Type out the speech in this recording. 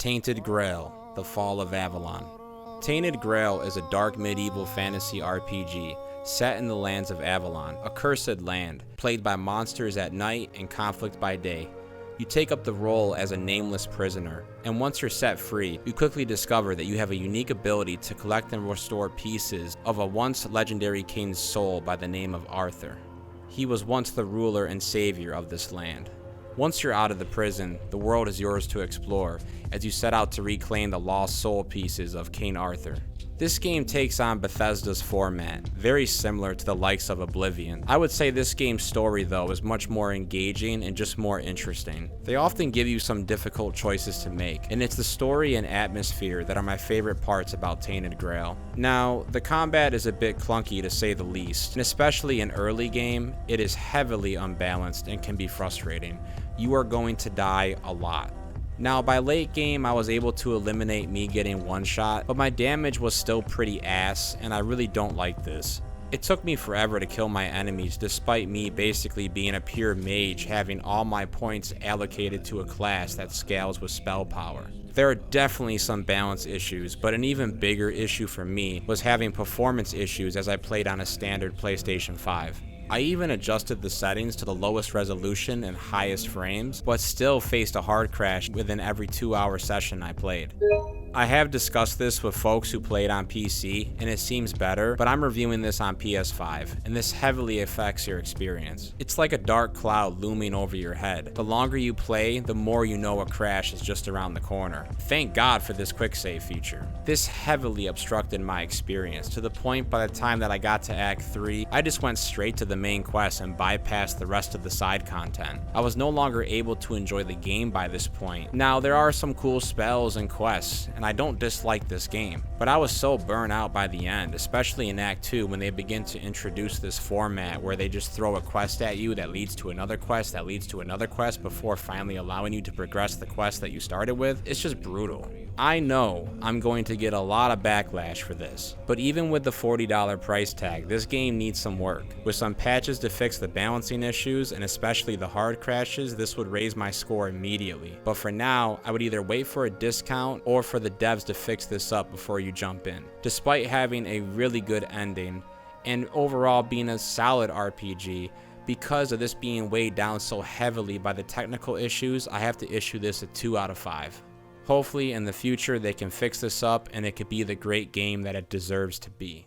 Tainted Grail, The Fall of Avalon. Tainted Grail is a dark medieval fantasy RPG set in the lands of Avalon, a cursed land, plagued by monsters at night and conflict by day. You take up the role as a nameless prisoner, and once you're set free, you quickly discover that you have a unique ability to collect and restore pieces of a once legendary king's soul by the name of Arthur. He was once the ruler and savior of this land. Once you're out of the prison, the world is yours to explore as you set out to reclaim the lost soul pieces of King Arthur. This game takes on Bethesda's format, very similar to the likes of Oblivion. I would say this game's story though is much more engaging and just more interesting. They often give you some difficult choices to make, and it's the story and atmosphere that are my favorite parts about Tainted Grail. Now, the combat is a bit clunky to say the least, and especially in early game, it is heavily unbalanced and can be frustrating. You are going to die a lot. Now, by late game, I was able to eliminate me getting one shot, but my damage was still pretty ass, and I really don't like this. It took me forever to kill my enemies, despite me basically being a pure mage having all my points allocated to a class that scales with spell power. There are definitely some balance issues, but an even bigger issue for me was having performance issues as I played on a standard PlayStation 5. I even adjusted the settings to the lowest resolution and highest frames, but still faced a hard crash within every 2-hour session I played. I have discussed this with folks who played on PC, and it seems better, but I'm reviewing this on PS5, and this heavily affects your experience. It's like a dark cloud looming over your head. The longer you play, the more you know a crash is just around the corner. Thank God for this quick save feature. This heavily obstructed my experience, to the point by the time that I got to Act 3, I just went straight to the main quest and bypassed the rest of the side content. I was no longer able to enjoy the game by this point. Now, there are some cool spells and quests, and I don't dislike this game, but I was so burnt out by the end, especially in Act 2 when they begin to introduce this format where they just throw a quest at you that leads to another quest that leads to another quest before finally allowing you to progress the quest that you started with. It's just brutal. I know I'm going to get a lot of backlash for this, but even with the $40 price tag, this game needs some work. With some patches to fix the balancing issues and especially the hard crashes, this would raise my score immediately. But for now, I would either wait for a discount or for the devs to fix this up before you jump in. Despite having a really good ending and overall being a solid RPG, because of this being weighed down so heavily by the technical issues, I have to issue this a 2 out of 5. Hopefully in the future they can fix this up and it could be the great game that it deserves to be.